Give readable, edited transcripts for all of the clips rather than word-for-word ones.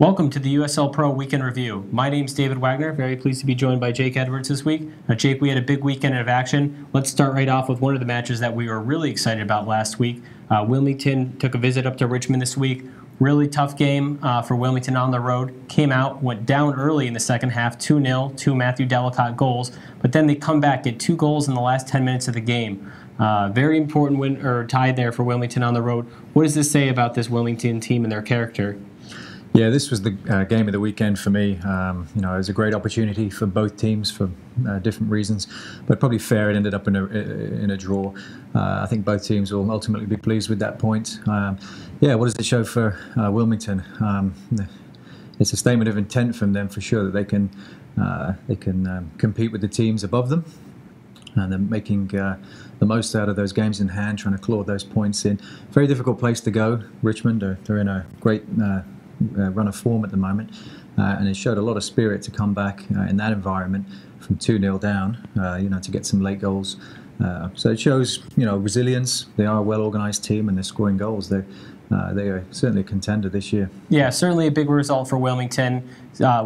Welcome to the USL Pro Weekend Review. My name's David Wagner. Very pleased to be joined by Jake Edwards this week. Now, Jake, we had a big weekend of action. Let's start right off with one of the matches that we were really excited about last week. Wilmington took a visit up to Richmond this week. Really tough game for Wilmington on the road. Came out, went down early in the second half, 2-0, two Matthew Delicott goals. But then they come back, get 2 goals in the last 10 minutes of the game. Very important win or tie there for Wilmington on the road. What does this say about this Wilmington team and their character? Yeah, this was the game of the weekend for me. It was a great opportunity for both teams for different reasons, but probably fair. It ended up in a draw. I think both teams will ultimately be pleased with that point. What does it show for Wilmington? It's a statement of intent from them for sure that they can compete with the teams above them, and they're making the most out of those games in hand, trying to claw those points in. Very difficult place to go. Richmond, they're in a great run of form at the moment, and it showed a lot of spirit to come back in that environment from 2-0 down, to get some late goals. So it shows, resilience. They are a well-organized team, and they're scoring goals. They are certainly a contender this year. Yeah, certainly a big result for Wilmington.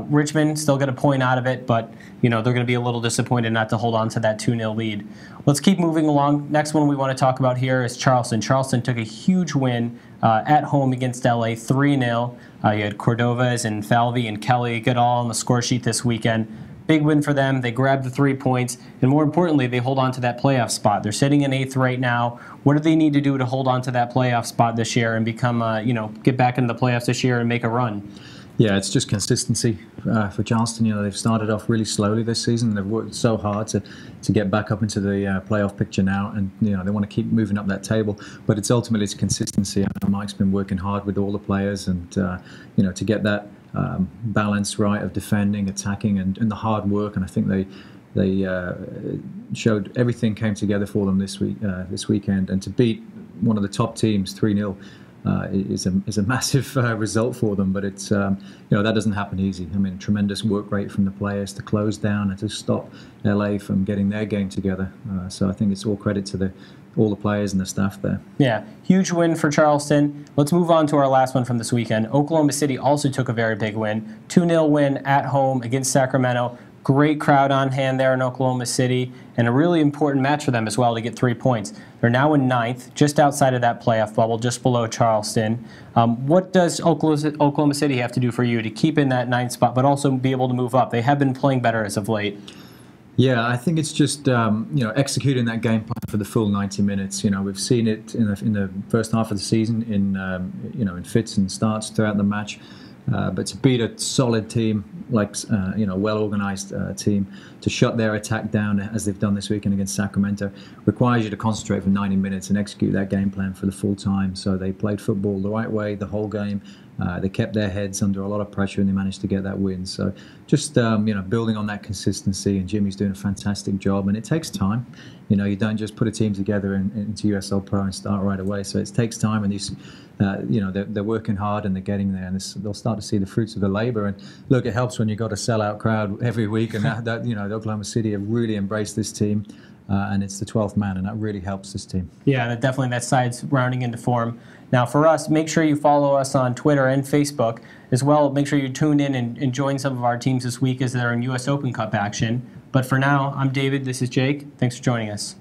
Richmond still get a point out of it, but they're going to be a little disappointed not to hold on to that 2-0 lead. Let's keep moving along. Next one we want to talk about here is Charleston. Charleston took a huge win at home against LA, 3-0. You had Cordovez and Falvey and Kelly get all on the score sheet this weekend. Big win for them. They grabbed the 3 points, and more importantly, they hold on to that playoff spot. They're sitting in 8th right now. What do they need to do to hold on to that playoff spot this year and become, get back into the playoffs this year and make a run? Yeah, it's just consistency for Charleston. They've started off really slowly this season. They've worked so hard to get back up into the playoff picture now, and they want to keep moving up that table. But it's ultimately consistency. Mike's been working hard with all the players, and to get that balance right of defending, attacking, and the hard work. And I think they showed everything came together for them this weekend, and to beat one of the top teams 3-0. Is a massive result for them, but it's that doesn't happen easy. I mean, tremendous work rate from the players to close down and to stop LA from getting their game together. So I think it's all credit to all the players and the staff there. Yeah, huge win for Charleston. Let's move on to our last one from this weekend. Oklahoma City also took a very big win, 2-0 win at home against Sacramento. Great crowd on hand there in Oklahoma City, and a really important match for them as well to get 3 points. They're now in 9th, just outside of that playoff bubble, just below Charleston. What does Oklahoma City have to do for you to keep in that 9th spot, but also be able to move up? They have been playing better as of late. Yeah, I think it's just executing that game plan for the full 90 minutes. We've seen it in the first half of the season in fits and starts throughout the match. But to beat a solid team, like well-organized team, to shut their attack down as they've done this weekend against Sacramento, requires you to concentrate for 90 minutes and execute that game plan for the full time. So they played football the right way the whole game. They kept their heads under a lot of pressure, and they managed to get that win. So just building on that consistency, and Jimmy's doing a fantastic job. And it takes time. You don't just put a team together into USL Pro and start right away. So it takes time, and these, they're working hard and they're getting there, and they'll start to see the fruits of the labor. And look, it helps when you've got a sellout crowd every week, and that the Oklahoma City have really embraced this team. And it's the 12th man, and that really helps this team. Yeah, that side's rounding into form. Now, for us, make sure you follow us on Twitter and Facebook. As well, make sure you tune in and join some of our teams this week as they're in U.S. Open Cup action. But for now, I'm David. This is Jake. Thanks for joining us.